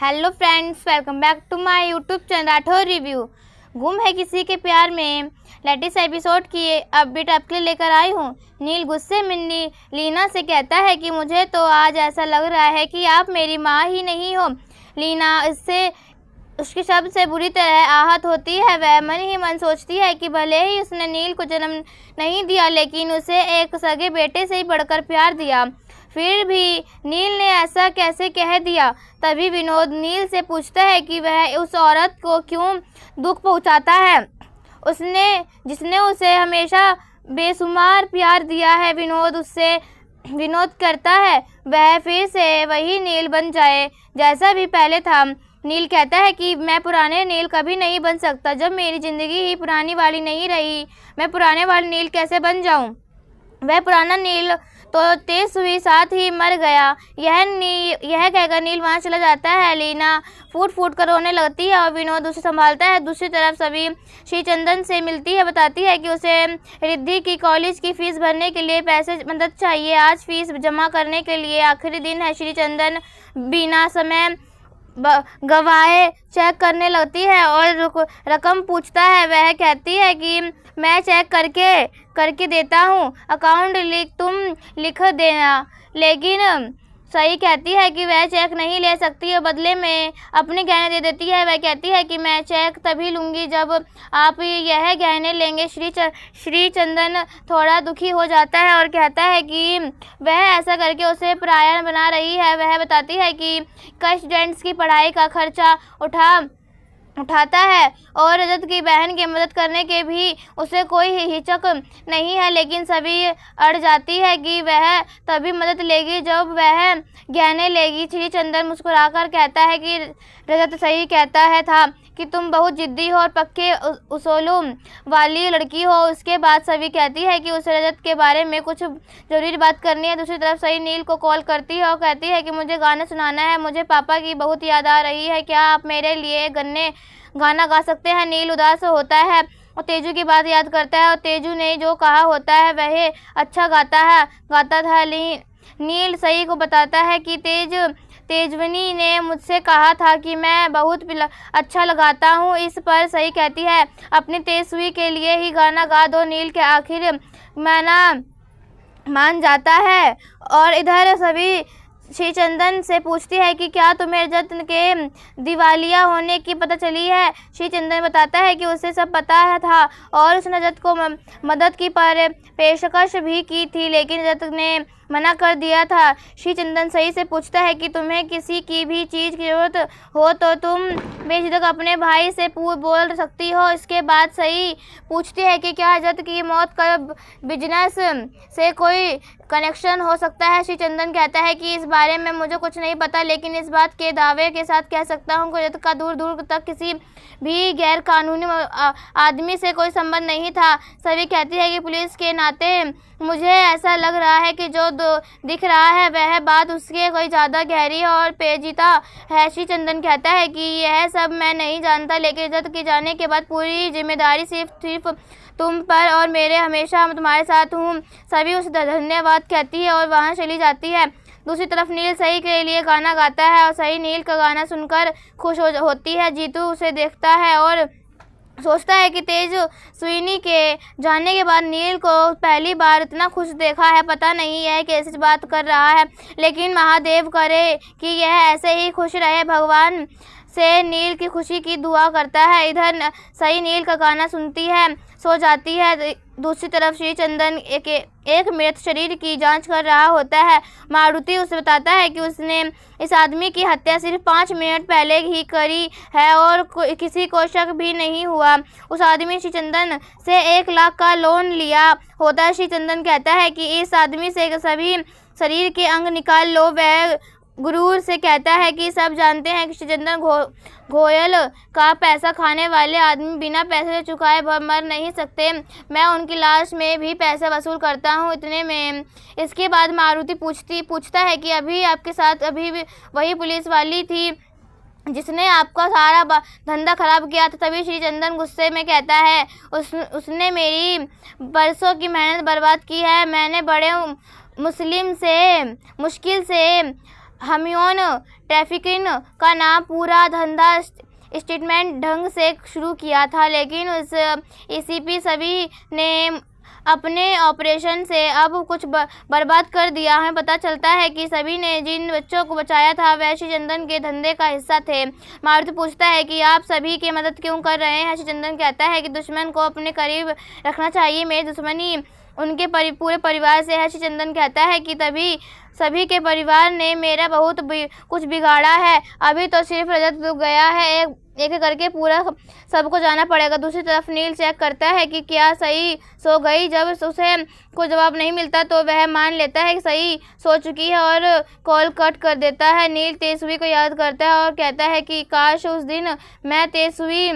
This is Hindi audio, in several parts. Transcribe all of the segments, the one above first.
Hello friends, welcome back to my YouTube channel Rathore review. गुम है किसी के प्यार में लेटेस्ट एपिसोड की अपडेट आपके लिए लेकर आई हूँ। नील गुस्से में लीना से कहता है कि मुझे तो आज ऐसा लग रहा है कि आप मेरी माँ ही नहीं हो। लीना इससे उसके शब्द से बुरी तरह आहत होती है। वह मन ही मन सोचती है कि भले ही उसने नील को जन्म नहीं दिया, लेकिन उसे एक सगे बेटे से ही बढ़कर प्यार दिया। फिर भी नील ने ऐसा कैसे कह दिया। तभी विनोद नील से पूछता है कि वह उस औरत को क्यों दुख पहुंचाता है, उसने जिसने उसे हमेशा बेशुमार प्यार दिया है। विनोद करता है वह फिर से वही नील बन जाए जैसा भी पहले था। नील कहता है कि मैं पुराने नील कभी नहीं बन सकता। जब मेरी ज़िंदगी ही पुरानी वाली नहीं रही, मैं पुराने वाले नील कैसे बन जाऊं। वह पुराना नील तो तेज हुई साथ ही मर गया। यह कहकर नील वहाँ चला जाता है। लीना फूट फूट कर रोने लगती है और विनोद उसे संभालता है। दूसरी तरफ सभी श्रीचंदन से मिलती है, बताती है कि उसे रिद्धि की कॉलेज की फीस भरने के लिए पैसे मदद चाहिए। आज फीस जमा करने के लिए आखिरी दिन है। श्रीचंदन बिना समय गवाए चेक करने लगती है और रकम पूछता है। वह कहती है कि मैं चेक करके देता हूँ, अकाउंट तुम लिख देना। लेकिन सही कहती है कि वह चेक नहीं ले सकती और बदले में अपने गहने दे देती है। वह कहती है कि मैं चेक तभी लूँगी जब आप यह गहने लेंगे। श्रीचंदन थोड़ा दुखी हो जाता है और कहता है कि वह ऐसा करके उसे पराया बना रही है। वह बताती है कि कई स्टूडेंट्स की पढ़ाई का खर्चा उठाता है और रजत की बहन की मदद करने के भी उसे कोई हिचक नहीं है, लेकिन सभी अड़ जाती है कि वह तभी मदद लेगी जब वह गहने लेगी। श्रीचंदन मुस्कुराकर कहता है कि रजत सही कहता है था कि तुम बहुत जिद्दी हो और पक्के उसूलों वाली लड़की हो। उसके बाद सभी कहती है कि उसे रजत के बारे में कुछ ज़रूरी बात करनी है। दूसरी तरफ सही नील को कॉल करती है और कहती है कि मुझे गाना सुनाना है, मुझे पापा की बहुत याद आ रही है, क्या आप मेरे लिए गाना गा सकते हैं। नील उदास होता है और तेजू की बात याद करता है और तेजू ने जो कहा होता है वह अच्छा गाता था। नील सही को बताता है कि तेजवनी ने मुझसे कहा था कि मैं बहुत अच्छा लगाता हूँ। इस पर सही कहती है अपनी तेजस्वी के लिए ही गाना गा दो। नील के आखिर मान जाता है और इधर सभी श्रीचंदन से पूछती है कि क्या तुम्हें रजत के दिवालिया होने की पता चली है। श्रीचंदन बताता है कि उसे सब पता था और उसने रजत को मदद की पेशकश भी की थी, लेकिन रजत ने मना कर दिया था। श्रीचंदन सही से पूछता है कि तुम्हें किसी की भी चीज़ की ज़रूरत हो तो तुम बेझिझक अपने भाई से बोल सकती हो। इसके बाद सही पूछती है कि क्या रजत की मौत का बिजनेस से कोई कनेक्शन हो सकता है। श्रीचंदन कहता है कि इस बारे में मुझे कुछ नहीं पता, लेकिन इस बात के दावे के साथ कह सकता हूँ कि रजत का दूर दूर तक किसी भी गैर कानूनी आदमी से कोई संबंध नहीं था। सभी कहती है कि पुलिस के नाते मुझे ऐसा लग रहा है कि जो दिख रहा है वह बात उसके कोई ज़्यादा गहरी और पेचीदा है। श्रीचंदन कहता है कि यह सब मैं नहीं जानता, लेकिन रजत के जाने के बाद पूरी जिम्मेदारी सिर्फ तुम पर और मेरे हमेशा तुम्हारे साथ हूँ। सभी उसे धन्यवाद कहती है और वहाँ चली जाती है। दूसरी तरफ नील सही के लिए गाना गाता है और सही नील का गाना सुनकर खुश होती है। जीतू उसे देखता है और सोचता है कि तेजस्विनी के जाने के बाद नील को पहली बार इतना खुश देखा है। पता नहीं यह कैसे बात कर रहा है, लेकिन महादेव करे कि यह ऐसे ही खुश रहे। भगवान से नील की खुशी की दुआ करता है। इधर सही नील का गाना सुनती है, सो जाती है। दूसरी तरफ श्रीचंदन एक मृत शरीर की जांच कर रहा होता है। मारुति उसे बताता है कि उसने इस आदमी की हत्या सिर्फ 5 मिनट पहले ही करी है और किसी को शक भी नहीं हुआ। उस आदमी श्रीचंदन से 1 लाख का लोन लिया होता है। श्रीचंदन कहता है कि इस आदमी से सभी शरीर के अंग निकाल लो। वह गुरूर से कहता है कि सब जानते हैं कि श्रीचंदन घोयल का पैसा खाने वाले आदमी बिना पैसे चुकाए मर नहीं सकते। मैं उनकी लाश में भी पैसे वसूल करता हूँ। इतने में इसके बाद मारुति पूछता है कि अभी आपके साथ अभी भी वही पुलिस वाली थी जिसने आपका सारा धंधा खराब किया था। तभी श्रीचंदन गुस्से में कहता है उसने मेरी बरसों की मेहनत बर्बाद की है। मैंने बड़े मुश्किल से ह्यूमन ट्रैफिकिंग का नाम पूरा धंधा स्टेटमेंट ढंग से शुरू किया था, लेकिन उस एसीपी सभी ने अपने ऑपरेशन से अब कुछ बर्बाद कर दिया। हमें पता चलता है कि सभी ने जिन बच्चों को बचाया था वह श्री चंदन के धंधे का हिस्सा थे। मारुति पूछता है कि आप सभी की मदद क्यों कर रहे हैं। श्री चंदन कहता है कि दुश्मन को अपने करीब रखना चाहिए, मेरी दुश्मनी उनके पूरे परिवार से है। श्री चंदन कहता है कि तभी सभी के परिवार ने मेरा बहुत कुछ बिगाड़ा है, अभी तो सिर्फ रजत गया है, एक करके पूरा सबको जाना पड़ेगा। दूसरी तरफ नील चेक करता है कि क्या सही सो गई। जब उसे कोई जवाब नहीं मिलता तो वह मान लेता है कि सही सो चुकी है और कॉल कट कर देता है। नील तेजस्वी को याद करता है और कहता है कि काश उस दिन मैं तेजस्वी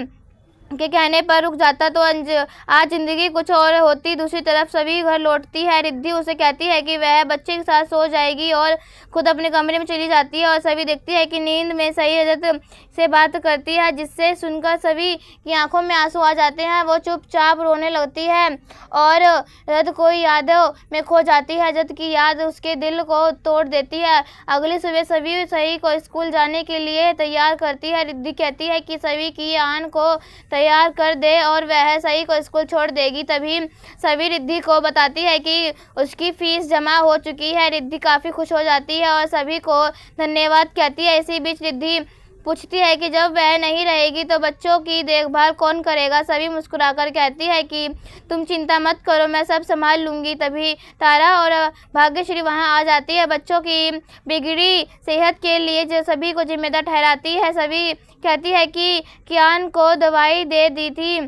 के कहने पर रुक जाता तो आज जिंदगी कुछ और होती। दूसरी तरफ सभी घर लौटती है। रिद्धि उसे कहती है कि वह बच्चे के साथ सो जाएगी और खुद अपने कमरे में चली जाती है और सभी देखती है कि नींद में सही रजत से बात करती है, जिससे सुनकर सभी की आंखों में आंसू आ जाते हैं। वो चुपचाप रोने लगती है और रजत को यादों में खो जाती है। रजत की याद उसके दिल को तोड़ देती है। अगली सुबह सभी सही को स्कूल जाने के लिए तैयार करती है। रिद्धि कहती है कि सभी की आन को तैयार कर दे और वह सही को स्कूल छोड़ देगी। तभी सभी रिद्धि को बताती है कि उसकी फीस जमा हो चुकी है। रिद्धि काफ़ी खुश हो जाती है और सभी को धन्यवाद कहती है। इसी बीच रिद्धि पूछती है कि जब वह नहीं रहेगी तो बच्चों की देखभाल कौन करेगा। सभी मुस्कुराकर कहती है कि तुम चिंता मत करो, मैं सब संभाल लूँगी। तभी तारा और भाग्यश्री वहां आ जाती है। बच्चों की बिगड़ी सेहत के लिए जो सभी को जिम्मेदार ठहराती है। सभी कहती है कि कियान को दवाई दे दी थी,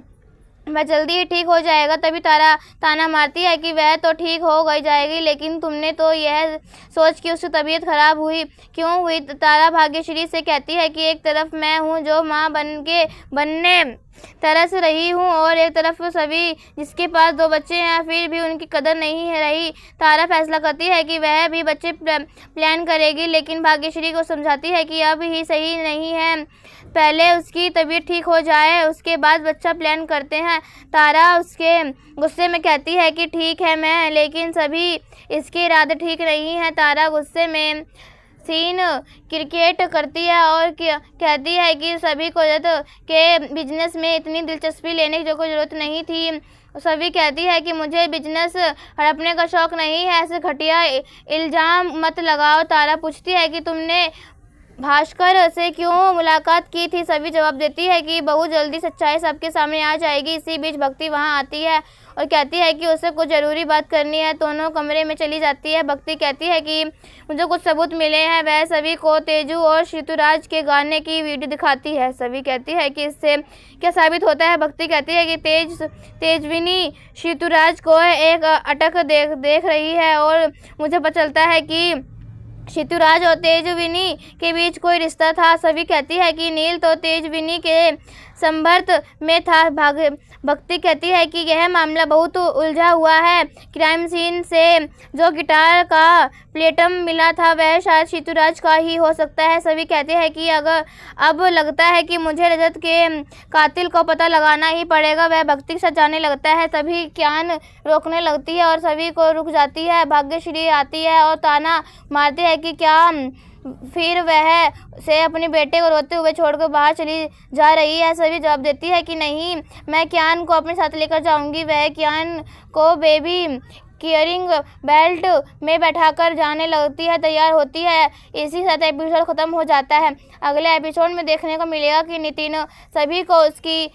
वह जल्दी ही ठीक हो जाएगा। तभी तारा ताना मारती है कि वह तो ठीक हो गई जाएगी, लेकिन तुमने तो यह सोच कि उसकी तबीयत खराब क्यों हुई। तारा भाग्यश्री से कहती है कि एक तरफ मैं हूँ जो माँ बनने तरस रही हूँ और एक तरफ सभी जिसके पास 2 बच्चे हैं फिर भी उनकी कदर नहीं है रही। तारा फैसला करती है कि वह भी बच्चे प्लान करेगी, लेकिन भाग्यश्री को समझाती है कि अब ही सही नहीं है, पहले उसकी तबीयत ठीक हो जाए उसके बाद बच्चा प्लान करते हैं। तारा उसके गुस्से में कहती है कि ठीक है मैं, लेकिन सभी इसके इरादे ठीक नहीं हैं। तारा गुस्से में सीन क्रिकेट करती है और कहती है कि सभी को रजत के बिजनेस में इतनी दिलचस्पी लेने की कोई ज़रूरत नहीं थी। सभी कहती है कि मुझे बिजनेस हड़पने का शौक़ नहीं है, ऐसे घटिया इल्ज़ाम मत लगाओ। तारा पूछती है कि तुमने भास्कर से क्यों मुलाकात की थी। सभी जवाब देती है कि बहुत जल्दी सच्चाई सबके सामने आ जाएगी। इसी बीच भक्ति वहां आती है और कहती है कि उसे कुछ ज़रूरी बात करनी है। दोनों कमरे में चली जाती है। भक्ति कहती है कि मुझे कुछ सबूत मिले हैं। वह सभी को तेजू और ऋतुराज के गाने की वीडियो दिखाती है। सभी कहती है कि इससे क्या साबित होता है। भक्ति कहती है कि तेजविनी ऋतुराज को एक अटक देख रही है और मुझे पता चलता है कि ऋतुराज और तेजविनी के बीच कोई रिश्ता था। सभी कहती है कि नील तो तेजविनी के संपर्क में था। भक्ति कहती है कि यह मामला बहुत उलझा हुआ है। क्राइम सीन से जो गिटार का प्लेटम मिला था वह शायद ऋतुराज का ही हो सकता है। सभी कहते हैं कि अगर अब लगता है कि मुझे रजत के कातिल को पता लगाना ही पड़ेगा। वह भक्ति के साथ जाने लगता है। तभी क्यान रोकने लगती है और सभी को रुक जाती है। भाग्यश्री आती है और ताना मारती है कि क्या फिर वह से अपने बेटे को रोते हुए छोड़कर बाहर चली जा रही है। सभी जवाब देती है कि नहीं, मैं क्यान को अपने साथ लेकर जाऊंगी। वह क्यान को बेबी केयरिंग बेल्ट में बैठाकर जाने लगती है, तैयार होती है। इसी साथ एपिसोड ख़त्म हो जाता है। अगले एपिसोड में देखने को मिलेगा कि नितिन सभी को उसकी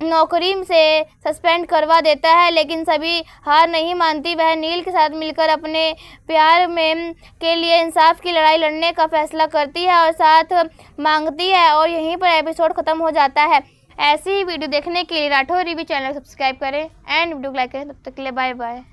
नौकरी से सस्पेंड करवा देता है, लेकिन सभी हार नहीं मानती। वह नील के साथ मिलकर अपने प्यार में के लिए इंसाफ की लड़ाई लड़ने का फैसला करती है और साथ मांगती है और यहीं पर एपिसोड ख़त्म हो जाता है। ऐसी ही वीडियो देखने के लिए राठौर रिव्यू चैनल सब्सक्राइब करें एंड वीडियो को लाइक करें। तब तक के लिए बाय बाय।